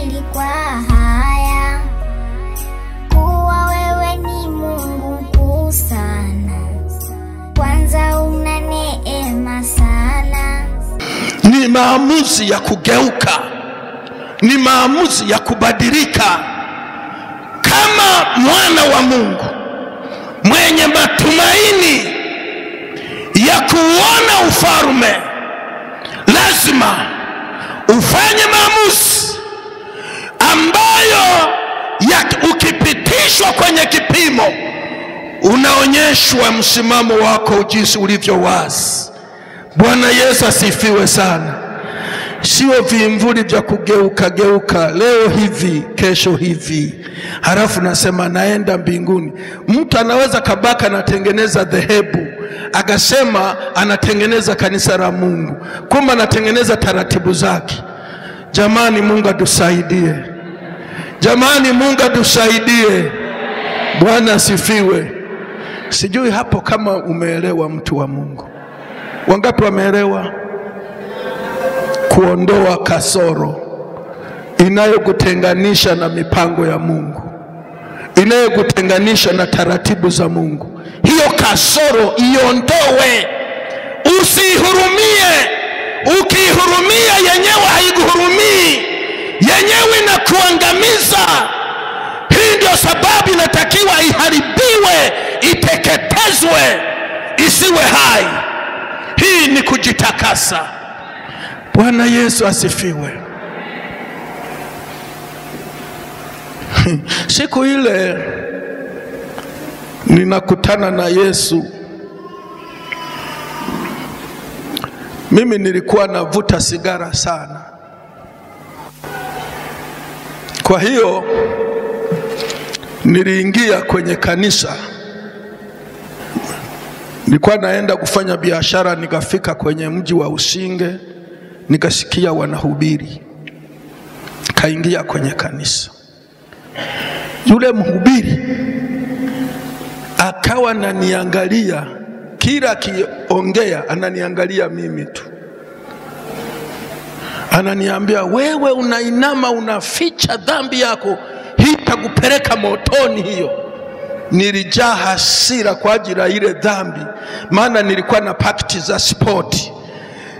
nikiri kwa haya kuwa wewe ni Mungu mkuu sana. Kwanza una neema sana. Ni maamuzi ya kugeuka, ni maamuzi ya kubadilika. Kama mwana wa Mungu mwenye matumaini ya kuona ufalme, lazima ufanye maamuzi ambayo ukipitishwa kwenye kipimo unaonyeshwa msimamo wako jinsi ulivyo wazi. Bwana Yesu asifiwe sana. Sio vimvuli vya kugeuka geuka, leo hivi kesho hivi, halafu nasema naenda mbinguni. Mtu anaweza kabaka anatengeneza dhehebu akasema anatengeneza kanisa la Mungu, kumbe anatengeneza taratibu zake. Jamani, Mungu atusaidie. Jamani, Mungu atusaidie. Bwana asifiwe. Sijui hapo kama umeelewa, mtu wa Mungu. Wangapi wameelewa? Kuondoa kasoro inayokutenganisha na mipango ya Mungu, inayokutenganisha na taratibu za Mungu. Hiyo kasoro iondoe, usihurumie. Ukihurumia yenyewe haikuhurumii, yenyewe inakuangamiza. Hii ndio sababu inatakiwa iharibiwe, iteketezwe, isiwe hai. Hii ni kujitakasa. Bwana Yesu asifiwe. Siku ile ninakutana na Yesu, mimi nilikuwa navuta sigara sana. Kwa hiyo niliingia kwenye kanisa, nilikuwa naenda kufanya biashara. Nikafika kwenye mji wa Usinge, nikasikia wanahubiri, kaingia kwenye kanisa. Yule mhubiri akawa ananiangalia, kila kiongea ananiangalia mimi tu. Ananiambia, wewe unainama unaficha dhambi yako, hii itakupeleka motoni hiyo. Nilijaa hasira kwa ajili ya ile dhambi, maana nilikuwa na pakiti za sport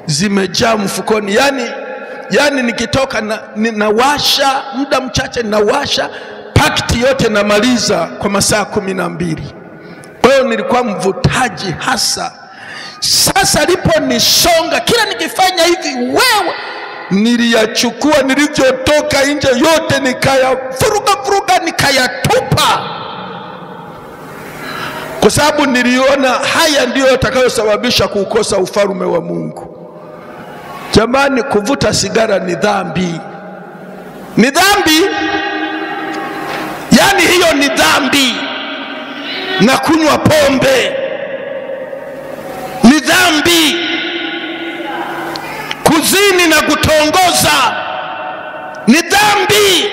zimejaa mfukoni. Yani nikitoka nawasha muda mchache, nawasha pakiti yote namaliza kwa masaa 12. Kwa hiyo nilikuwa mvutaji hasa. Sasa lipo nisonga, kila nikifanya hivi, wewe, niliyachukua, nilivyotoka nje yote nikayafuruga nikayatupa, kwa sababu niliona haya ndio yatakayosababisha kukosa ufalme wa Mungu. Jamani, kuvuta sigara ni dhambi. Ni dhambi. Yani hiyo ni dhambi. Na kunywa pombe ni dhambi. Kuzini na kutongoza ni dhambi.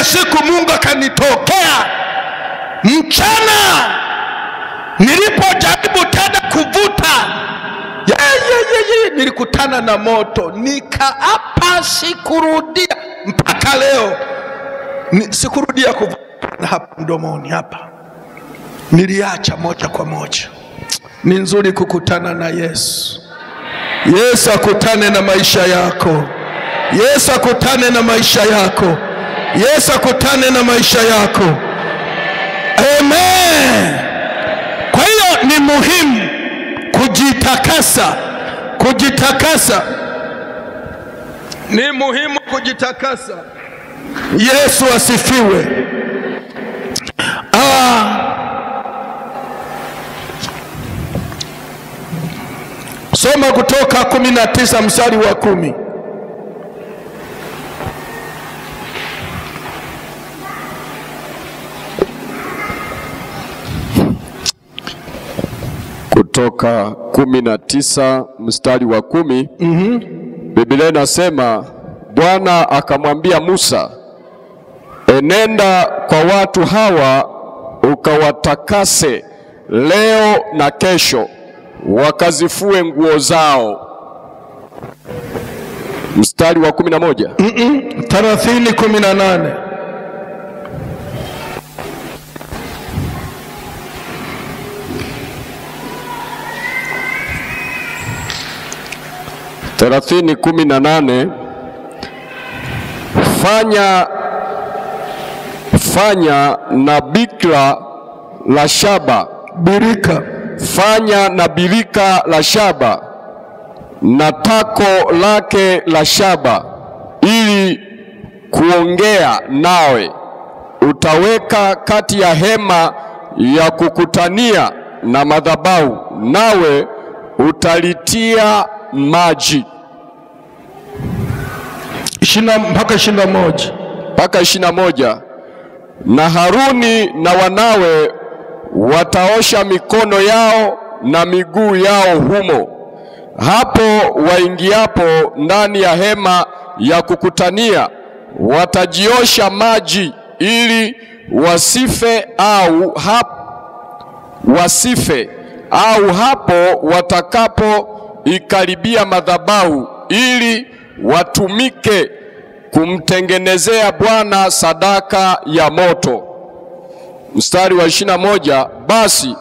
Siku Mungu akanitokea mchana, nilipojaribu tena kuvuta, nilikutana na moto. Nikaapa sikurudia mpaka leo. Sikurudia kuvuta hapa mdomoni hapa. Niliacha moja kwa moja. Ni nzuri kukutana na Yesu. Yesu akutane na maisha yako. Yesu akutane na maisha yako. Yesu akutane na maisha yako. Amen. Kwa hiyo ni muhimu kujitakasa. Kujitakasa. Ni muhimu kujitakasa. Yesu asifiwe. Soma Kutoka 19 mstari wa 10. Kutoka 19 mstari wa 10. Biblia inasema, Bwana akamwambia Musa, enenda kwa watu hawa ukawatakase leo na kesho, wakazifue nguo zao. mstari wa 11. 30:18. Fanya na bikra la shaba, fanya na birika la shaba na tako lake la shaba, ili kuongea nawe. Utaweka kati ya hema ya kukutania na madhabahu, nawe utalitia maji. 21. Na Haruni na wanawe wataosha mikono yao na miguu yao humo, hapo waingiapo ndani ya hema ya kukutania. Watajiosha maji ili wasife au hapo watakapo ikaribia madhabahu, ili watumike kumtengenezea Bwana sadaka ya moto. Mstari wa 21, basi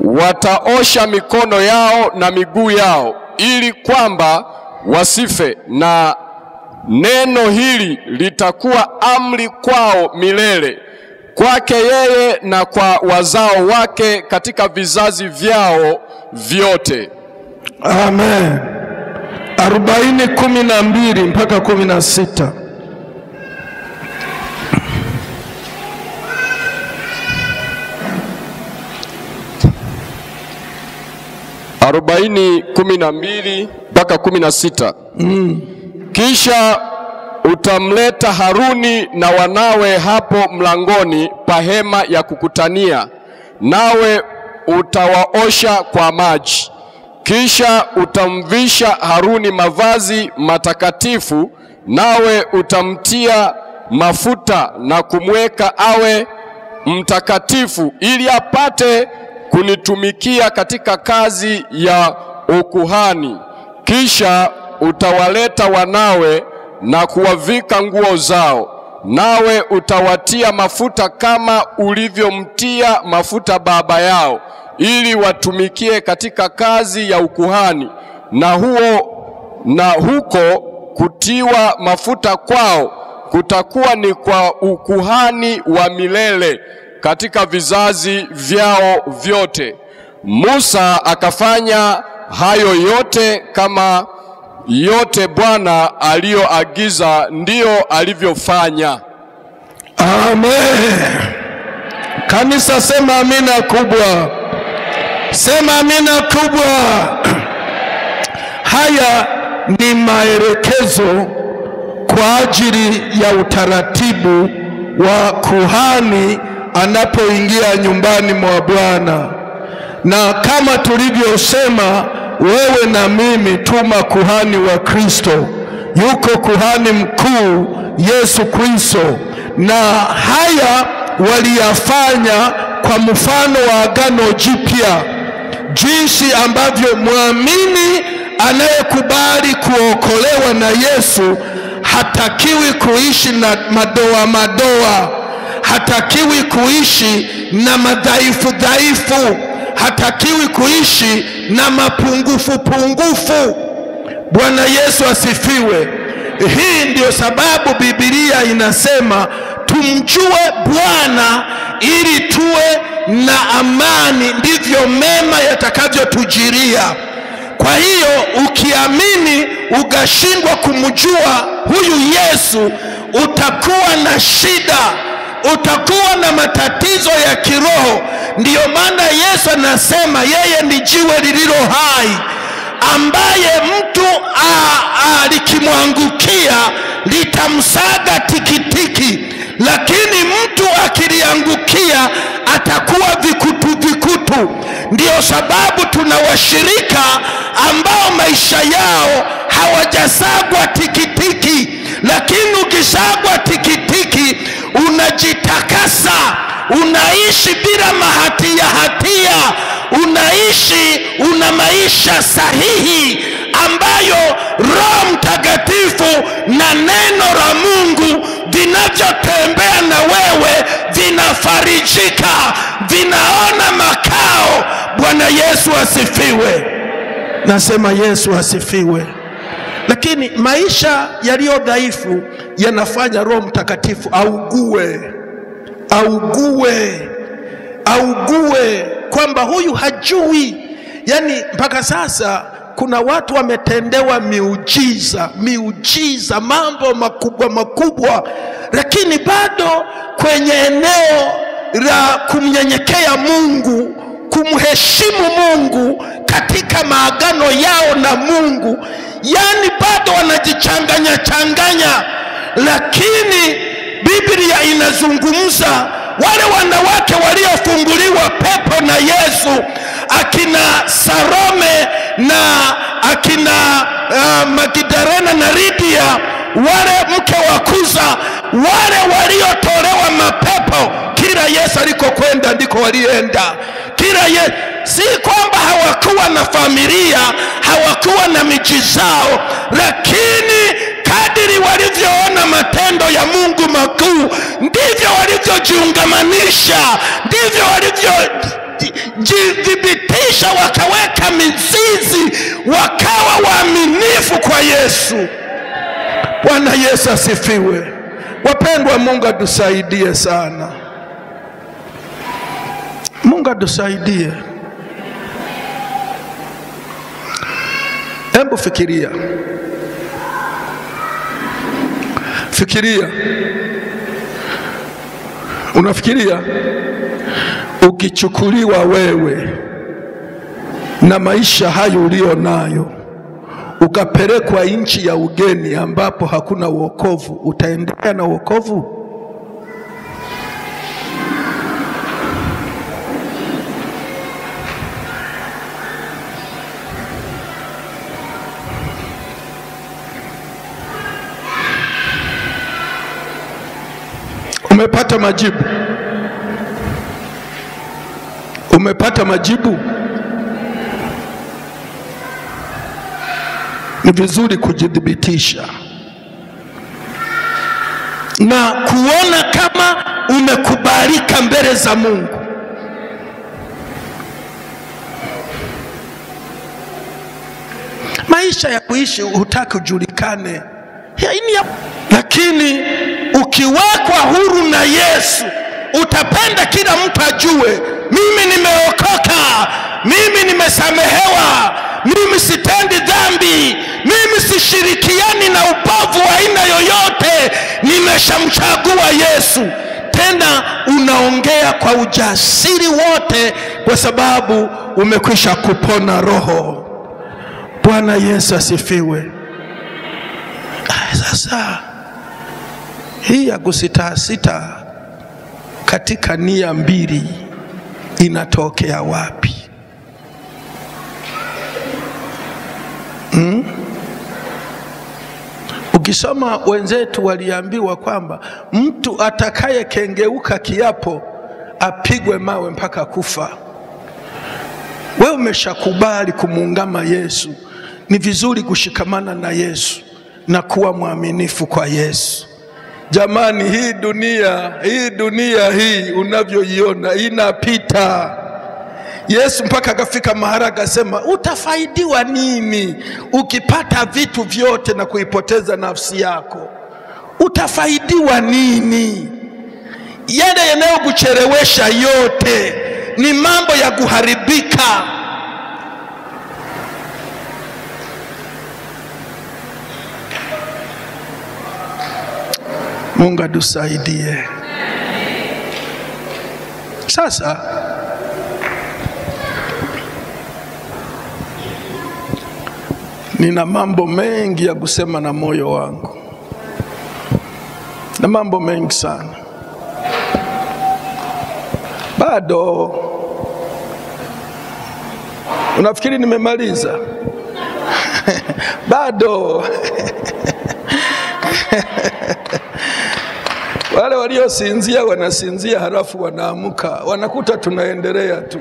wataosha mikono yao na miguu yao ili kwamba wasife, na neno hili litakuwa amri kwao milele, kwake yeye na kwa wazao wake katika vizazi vyao vyote. Amen. 40:12 mpaka 16. 40:12 mpaka 16. Kisha utamleta Haruni na wanawe hapo mlangoni pa hema ya kukutania, nawe utawaosha kwa maji. Kisha utamvisha Haruni mavazi matakatifu, nawe utamtia mafuta na kumweka awe mtakatifu, ili apate kunitumikia katika kazi ya ukuhani. Kisha utawaleta wanawe na kuwavika nguo zao, nawe utawatia mafuta kama ulivyomtia mafuta baba yao, ili watumikie katika kazi ya ukuhani. Na huko kutiwa mafuta kwao kutakuwa ni kwa ukuhani wa milele katika vizazi vyao vyote. Musa akafanya hayo yote kama yote Bwana aliyoagiza, ndiyo alivyofanya. Amen. Kanisa sema amina kubwa. Sema amina kubwa. Haya ni maelekezo kwa ajili ya utaratibu wa kuhani anapoingia nyumbani mwa Bwana. Na kama tulivyosema, wewe na mimi tu makuhani wa Kristo. Yuko kuhani mkuu Yesu Kristo, na haya waliyafanya kwa mfano wa Agano Jipya, jinsi ambavyo muamini anayekubali kuokolewa na Yesu hatakiwi kuishi na madoa, hatakiwi kuishi na madhaifu, hatakiwi kuishi na mapungufu. Bwana Yesu asifiwe. Hii ndio sababu Biblia inasema tumjue Bwana ili tuwe na amani, ndivyo mema yatakavyotujiria. Kwa hiyo ukiamini ukashindwa kumjua huyu Yesu, utakuwa na shida, utakuwa na matatizo ya kiroho. Ndiyo maana Yesu anasema yeye ni jiwe lililo hai, ambaye mtu likimwangukia litamsaga tikitiki, lakini mtu akiliangukia atakuwa vikutu. Ndiyo sababu tuna washirika ambao maisha yao hawajasagwa tikitiki, lakini ukisagwa tikitiki unajitakasa, unaishi bila hatia, unaishi una maisha sahihi ambayo Roho Mtakatifu na neno la Mungu vinavyotembea na wewe vinafarijika, vinaona makao. Bwana Yesu asifiwe. Nasema Yesu asifiwe. Lakini maisha yaliyo dhaifu yanafanya Roho Mtakatifu augue kwamba huyu hajui. Yani mpaka sasa kuna watu wametendewa miujiza, mambo makubwa, lakini bado kwenye eneo la kumnyenyekea Mungu, kumheshimu Mungu katika maagano yao na Mungu, yani bado wanajichanganya. Lakini Biblia inazungumza wale wanawake waliofunguliwa pepo na Yesu, akina Salome na akina Magdalena na Lidia, wale mke wa Kuza, wale waliotolewa mapepo, kila Yesu alikokwenda ndiko walienda. Si kwamba hawakuwa na familia, hawakuwa na miji zao, lakini kadiri walivyoona matendo ya Mungu makuu, ndivyo walivyojiungamanisha, ndivyo walivyojidhibitisha, wakaweka mizizi, wakawa waaminifu kwa Yesu. Bwana Yesu asifiwe. Wapendwa, Mungu atusaidie sana. Mungu atusaidie. Hebu fikiria. Unafikiria ukichukuliwa wewe na maisha hayo ulio nayo, ukapelekwa nchi ya ugeni ambapo hakuna wokovu, utaendelea na wokovu? Umepata majibu? Ni vizuri kujidhibitisha na kuona kama umekubalika mbele za Mungu. Maisha ya kuishi hutaki ujulikane, lakini ukiwekwa huru na Yesu, utapenda kila mtu ajue, mimi nimeokoka, mimi nimesamehewa, mimi sitendi dhambi, mimi sishirikiani na upovu wa aina yoyote, nimeshamchagua Yesu. Tena unaongea kwa ujasiri wote kwa sababu umekwisha kupona roho. Bwana Yesu asifiwe. Sasa hii ya kusitasita katika nia mbili inatokea wapi? Ukisoma wenzetu waliambiwa kwamba mtu atakaye kengeuka kiapo apigwe mawe mpaka kufa. Wewe umeshakubali kumuungama Yesu, ni vizuri kushikamana na Yesu na kuwa mwaminifu kwa Yesu. Jamani, hii dunia hii unavyoiona inapita. Yesu mpaka akafika mahali akasema, utafaidiwa nini ukipata vitu vyote na kuipoteza nafsi yako? Utafaidiwa nini? Yale yanayokuchelewesha yote ni mambo ya kuharibika. Mungu atusaidie. Sasa nina mambo mengi ya kusema na moyo wangu, na mambo mengi sana. Bado unafikiri nimemaliza? Bado wale waliosinzia wanasinzia, halafu wanaamka wanakuta tunaendelea tu.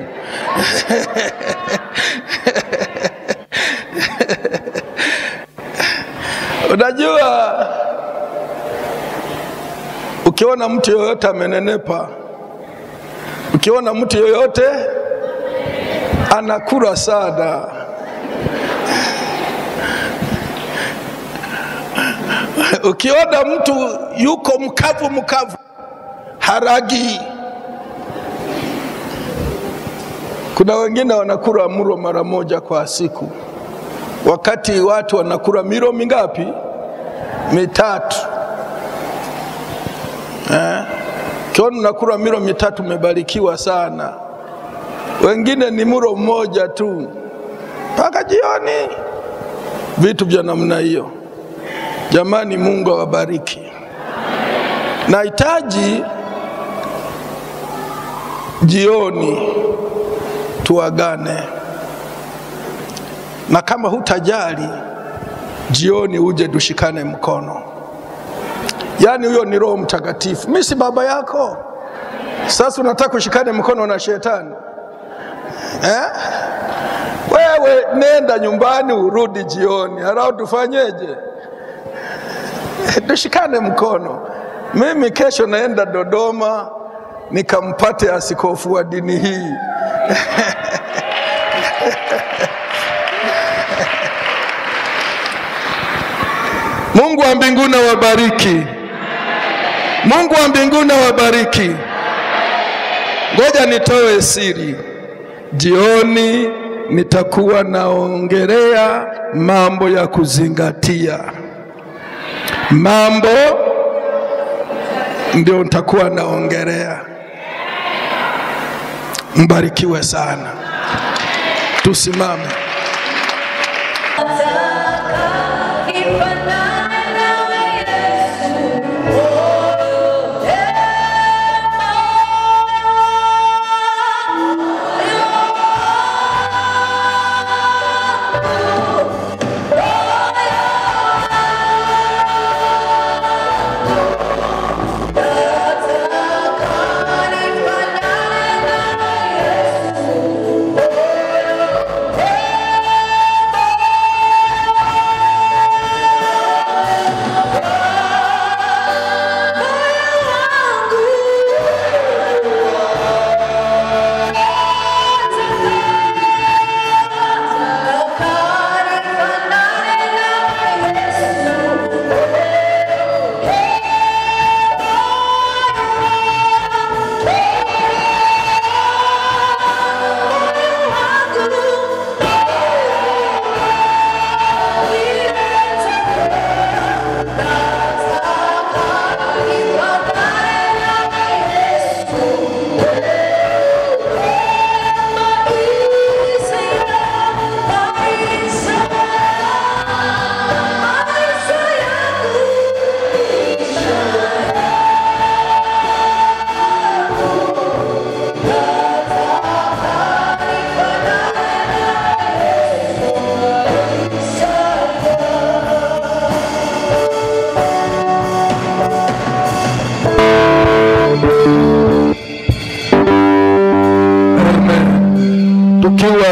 Unajua, ukiona mtu yoyote amenenepa, ukiona mtu yoyote anakula sana, ukiona mtu yuko mkavu haragi. Kuna wengine wanakula mlo mara moja kwa siku, wakati watu wanakula milo mingapi? 3. Kiona unakula milo 3 umebarikiwa sana. Wengine ni mlo mmoja tu mpaka jioni, vitu vya namna hiyo. Jamani, Mungu awabariki. Nahitaji jioni tuagane, na kama hutajali jioni uje dushikane mkono. Yani huyo ni Roho Mtakatifu. Mimi si baba yako. Sasa unataka kushikane mkono na shetani? Wewe nenda nyumbani urudi jioni. Harau tufanyeje? Dushikane mkono. Mimi kesho naenda Dodoma nikampate askofu wa dini hii. Mungu wa mbinguni awabariki. Mungu wa mbinguni awabariki. Ngoja nitoe siri. Jioni nitakuwa naongelea mambo ya kuzingatia. Mambo ndio nitakuwa naongelea. Mbarikiwe sana. Tusimame.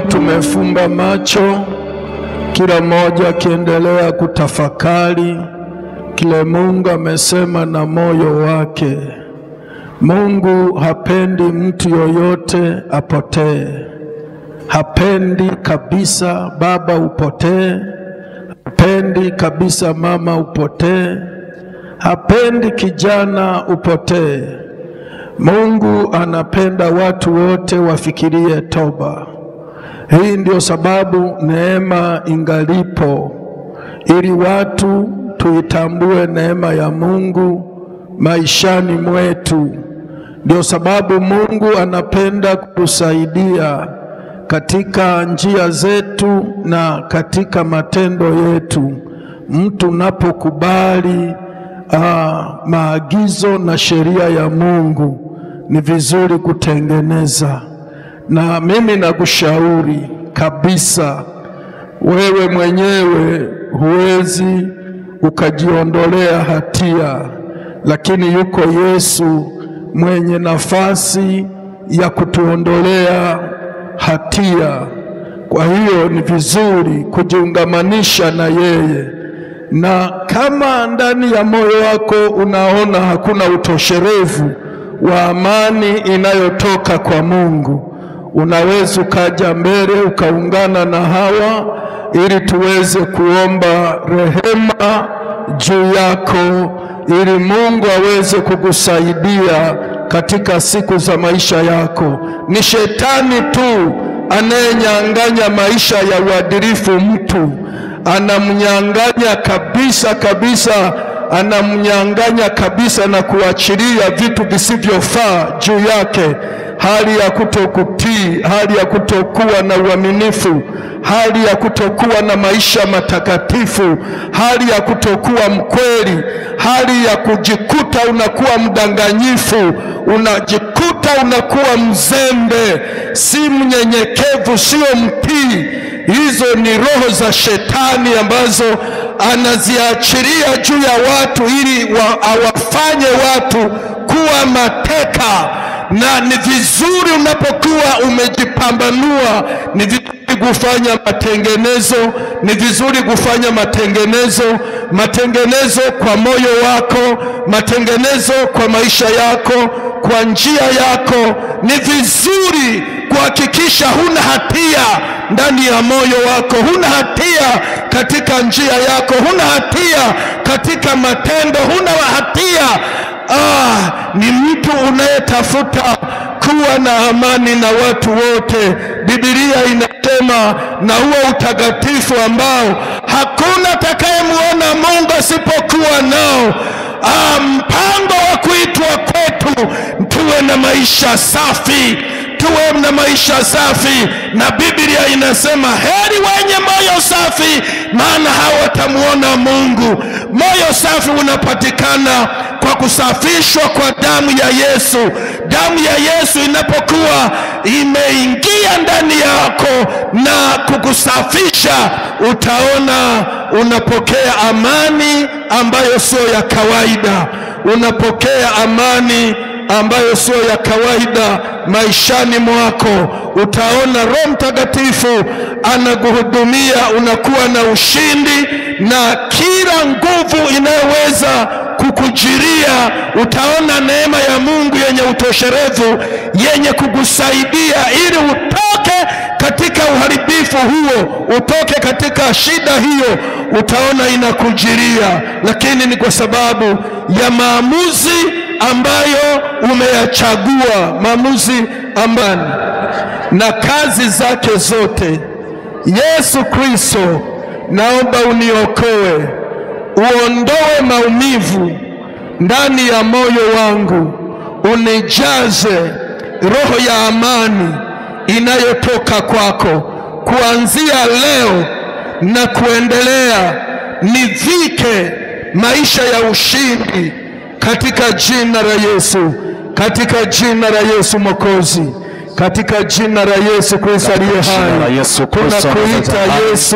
Tumefumba macho, kila mmoja akiendelea kutafakari kile Mungu amesema na moyo wake. Mungu hapendi mtu yoyote apotee. Hapendi kabisa baba upotee. Hapendi kabisa mama upotee. Hapendi kijana upotee. Mungu anapenda watu wote wafikirie toba. Hii ndio sababu neema ingalipo, ili watu tuitambue neema ya Mungu maishani mwetu. Ndio sababu Mungu anapenda kutusaidia katika njia zetu na katika matendo yetu. Mtu unapokubali maagizo na sheria ya Mungu, ni vizuri kutengeneza. Na mimi nakushauri kabisa, wewe mwenyewe huwezi ukajiondolea hatia, lakini yuko Yesu mwenye nafasi ya kutuondolea hatia. Kwa hiyo ni vizuri kujiungamanisha na yeye Na kama ndani ya moyo wako unaona hakuna utosherevu wa amani inayotoka kwa Mungu, unaweza ukaja mbele ukaungana na hawa ili tuweze kuomba rehema juu yako, ili Mungu aweze kukusaidia katika siku za maisha yako. Ni shetani tu anayenyang'anya maisha ya uadilifu mtu, anamnyang'anya kabisa kabisa, anamnyang'anya kabisa na kuachilia vitu visivyofaa juu yake, hali ya kutokutii, hali ya kutokuwa na uaminifu, hali ya kutokuwa na maisha matakatifu, hali ya kutokuwa mkweli, hali ya kujikuta unakuwa mdanganyifu, unajikuta unakuwa mzembe, si mnyenyekevu, sio mtii. Hizo ni roho za shetani ambazo anaziachilia juu ya watu ili awafanye watu kuwa mateka. Na ni vizuri unapokuwa umejipambanua, ni vizuri kufanya matengenezo, ni vizuri kufanya matengenezo kwa moyo wako, matengenezo kwa maisha yako, kwa njia yako. Ni vizuri kuhakikisha huna hatia ndani ya moyo wako, huna hatia katika njia yako, huna hatia katika matendo, huna hatia. Ni mtu unayetafuta kuwa na amani na watu wote. Biblia inasema na huo utakatifu ambao hakuna atakayemuona Mungu asipokuwa nao. Mpango wa kuitwa kwetu tuwe na maisha safi, tuwe na maisha safi. Na Biblia inasema heri wenye moyo safi, maana hawatamuona Mungu. Moyo safi unapatikana kwa kusafishwa kwa damu ya Yesu. Damu ya Yesu inapokuwa imeingia ndani yako na kukusafisha, utaona unapokea amani ambayo sio ya kawaida. Unapokea amani ambayo sio ya kawaida maishani mwako. Utaona Roho Mtakatifu anakuhudumia, unakuwa na ushindi, na kila nguvu inayoweza kukujiria, utaona neema ya Mungu yenye utosherevu, yenye kukusaidia ili utoke katika uharibifu huo, utoke katika shida hiyo. Utaona inakujiria, lakini ni kwa sababu ya maamuzi ambayo umeyachagua, maamuzi ambayo na kazi zake zote. Yesu Kristo, naomba uniokoe, uondoe maumivu ndani ya moyo wangu, unijaze roho ya amani inayotoka kwako. Kuanzia leo na kuendelea, nivike maisha ya ushindi katika jina la Yesu, katika jina la Yesu Mwokozi, katika jina la Yesu Kristo aliye hai. Tunakuita Yesu,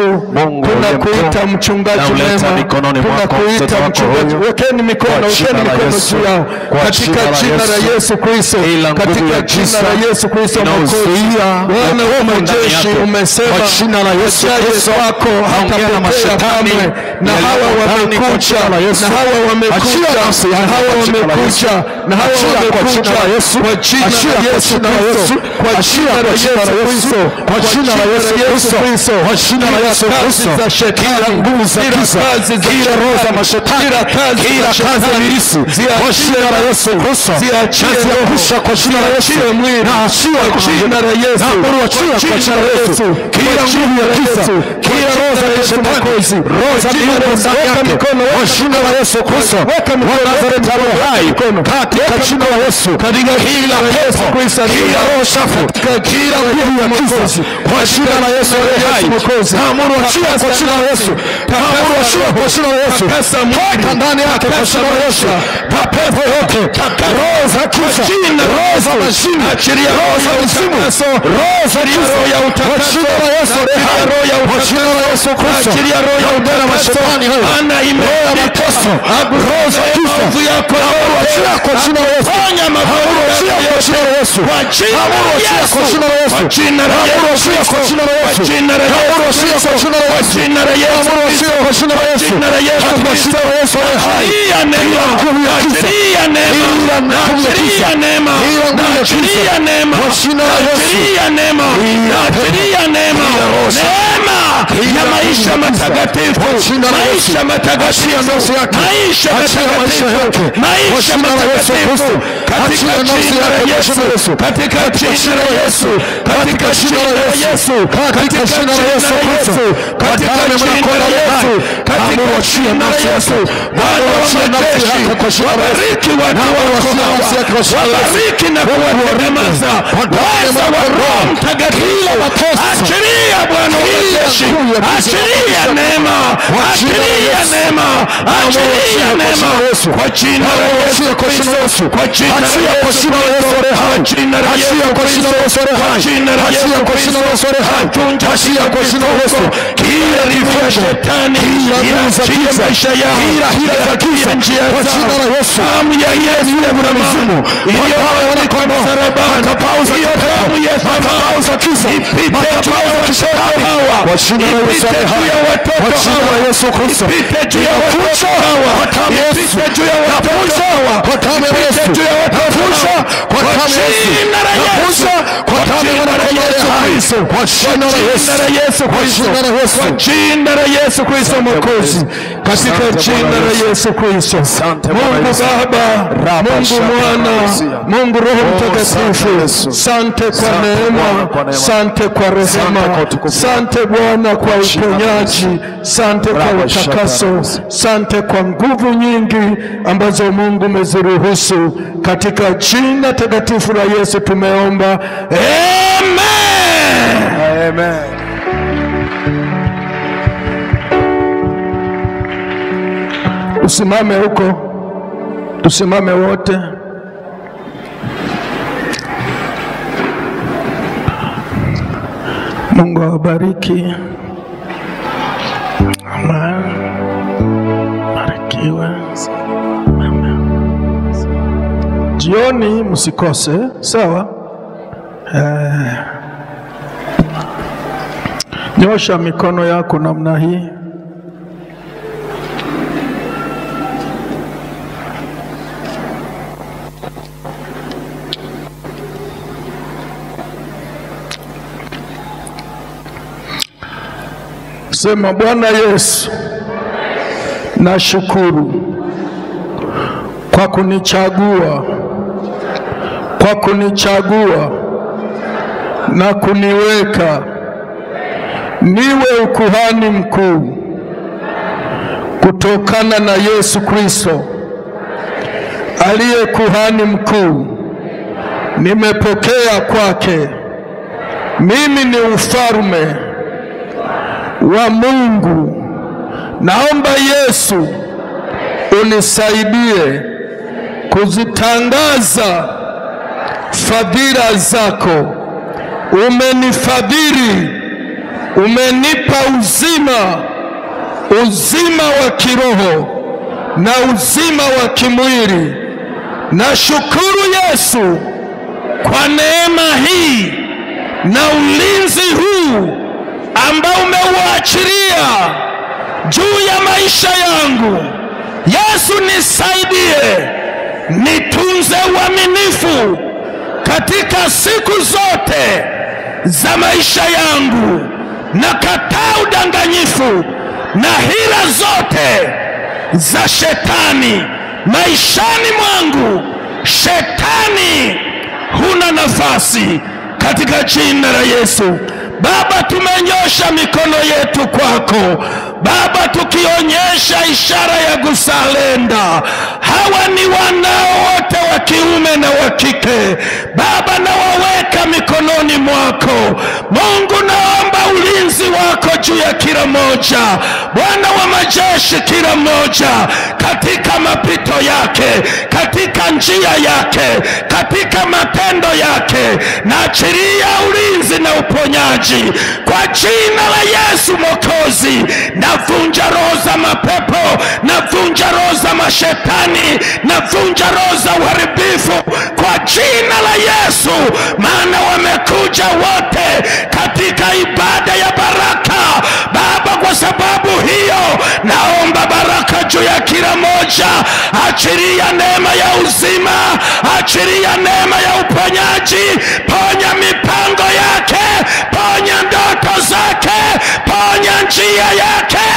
tunakuita mchungaji mwema, tunakuita mchungaji. Wekeni mikono juu yao katika jina la Yesu Kristo, katika jina la Yesu Kristo Mwokozi. Bwana wa majeshi, umesema jina la Yesu Kristo wako hatapotea kamwe. Na hawa wamekuja, na hawa wamekuja, na hawa wamekuja, na hawa wamekuja kwa jina la Yesu Kristo, kwa jina la Yesu Kristo, kwa jina la Yesu Kristo, kwa jina la Yesu Kristo. Kila nguvu za giza, kila roho za mashetani, kila kazi ya ibilisi, kwa jina la Yesu Kristo, ziachie kwa jina la Yesu, na achia kwa jina la Yesu, na achia kwa jina la Yesu. Kila nguvu ya giza, kila roho za mashetani, roho za miungu ndani yake, kwa jina la Yesu Kristo wa Nazareti aliye hai, katika jina la Yesu, katika kila pepo, kila roho chafu, kila nguvu ya giza, kwa jina la Yesu aliye hai, naamuru achia kwa jina la Yesu, naamuru achia kwa jina la Yesu, toka ndani yake kwa jina la Yesu. Mapepo yote, roho za giza, roho za majini, roho za uzimu, roho za giza, kwa jina la Yesu aliye hai, kwa jina la Yesu Kristo, naondera mashetani hayo, roho ya mateso, roho za giza, naamuru achia kwa jina la Yesu, naamuru achia kwa jina la Yesu, naamuru achia kwa jina la Yesu, naamuru achia kwa jina la Yesu, naamuru achia kwa jina la Yesu, naamuru achia kwa jina la Yesu, naamuru achia kwa jina la Yesu, jina la Yesu Kristo. Achilia neema, achilia neema, achilia neema, achilia neema, achilia neema, achilia neema, neema ya maisha matakatifu, maisha matakatifu, maisha matakatifu, maisha matakatifu, katika jina la Yesu, katika jina la Yesu, katika jina la Yesu, katika jina la Yesu, katika jina la Yesu, katika jina la Yesu. Bwana wa majeshi, wabariki watu wako hawa, wabariki na kuwatakasa uweza wa Roho Mtakatifu. Achilia Bwana wa majeshi, achilia neema, achilia neema, achilia neema kwa jina la Yesu Kristo, kwa jina la Yesu Kristo, kwa jina la Yesu Kristo, kwa jina la Yesu Kristo. Hatunja kwa jina la Yesu kila livu ya shetani inachia maisha yao, kila njia zao, damu ya Yesu ya mramizimu iliyowekwa kwa msalabani, hiyo damu ya thamani ipite juu ya watoto hawa, ipite juu ya watoto hawa, ipite juu ya watoto hawa, ipite juu ya watoto hawa, ipite juu ya watoto hawa, kwa jina la Yesu, kwa jina la Yesu Kristo, kwa jina la Yesu Kristo, kwa jina la Yesu Kristo Mwokozi, katika jina la Yesu Kristo. Mungu Baba, Mungu Mwana, Mungu Roho Mtakatifu, asante kwa neema, asante kwa rehema, asante Bwana kwa uponyaji, asante kwa utakaso, asante kwa nguvu nyingi ambazo Mungu umeziruhusu. Katika jina takatifu la Yesu tumeomba, amen. Amen. Usimame huko, tusimame wote. Mungu awabariki. Amen. Barikiwe. Amen. Jioni msikose, sawa? Nyosha mikono yako namna hii. Sema, Bwana Yesu, nashukuru kwa kunichagua na kuniweka niwe ukuhani mkuu kutokana na Yesu Kristo aliye kuhani mkuu. Nimepokea kwake. Mimi ni ufalme wa Mungu. Naomba Yesu unisaidie kuzitangaza fadhila zako. Umenifadhili, umenipa uzima wa kiroho na uzima wa kimwili. Nashukuru Yesu kwa neema hii na ulinzi huu ambao umeuachilia juu ya maisha yangu. Yesu, nisaidie nitunze uaminifu katika siku zote za maisha yangu. Nakataa udanganyifu na hila zote za shetani maishani mwangu. Shetani, huna nafasi katika jina la Yesu. Baba, tumenyosha mikono yetu kwako Baba, tukionyesha ishara ya kusalenda. Hawa ni wanao wote wa kiume na wa kike Baba, na waweka mikononi mwako Mungu. Naomba ulinzi wako juu ya kila moja, Bwana wa majeshi, kila moja katika mapito yake, katika njia yake, katika matendo yake. Naachilia ulinzi na uponyaji kwa jina la Yesu Mwokozi. Navunja roho za mapepo, navunja roho za mashetani, navunja roho za uharibifu kwa jina la Yesu. Maana wamekuja wote katika ibada ya baraka Baba, kwa sababu hiyo naomba baraka juu ya kila moja. Achilia neema ya uzima, achilia neema ya uponyaji. Ponya mipango yake, ponya ndoto zake, ponya njia yake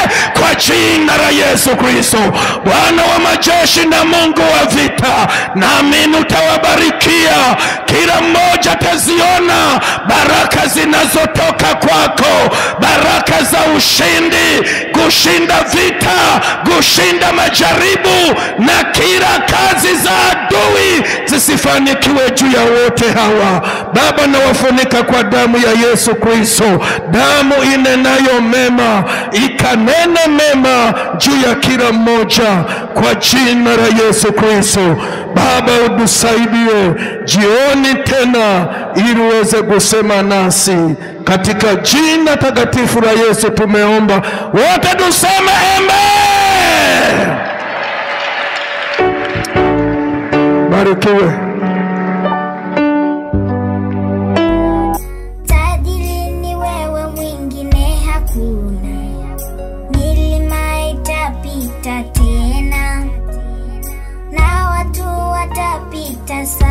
kwa jina la Yesu Kristo. Bwana wa majeshi na Mungu wa vita, naamini utawabarikia. Kila mmoja ataziona baraka zinazotoka kwako, baraka za ushindi, kushinda vita, kushinda majaribu, na kila kazi za adui zisifanikiwe juu ya wote hawa. Baba, nawafunika kwa damu ya Yesu Kristo, damu inenayo mema, ikanene mema juu ya kila mmoja kwa jina la Yesu Kristo. Baba, utusaidie jioni tena ili uweze kusema nasi, katika jina takatifu la Yesu tumeomba. Wote tuseme amen. Barikiwe. Tajiri ni wewe, mwingine hakuna. Milima itapita tena na watu watapita sana.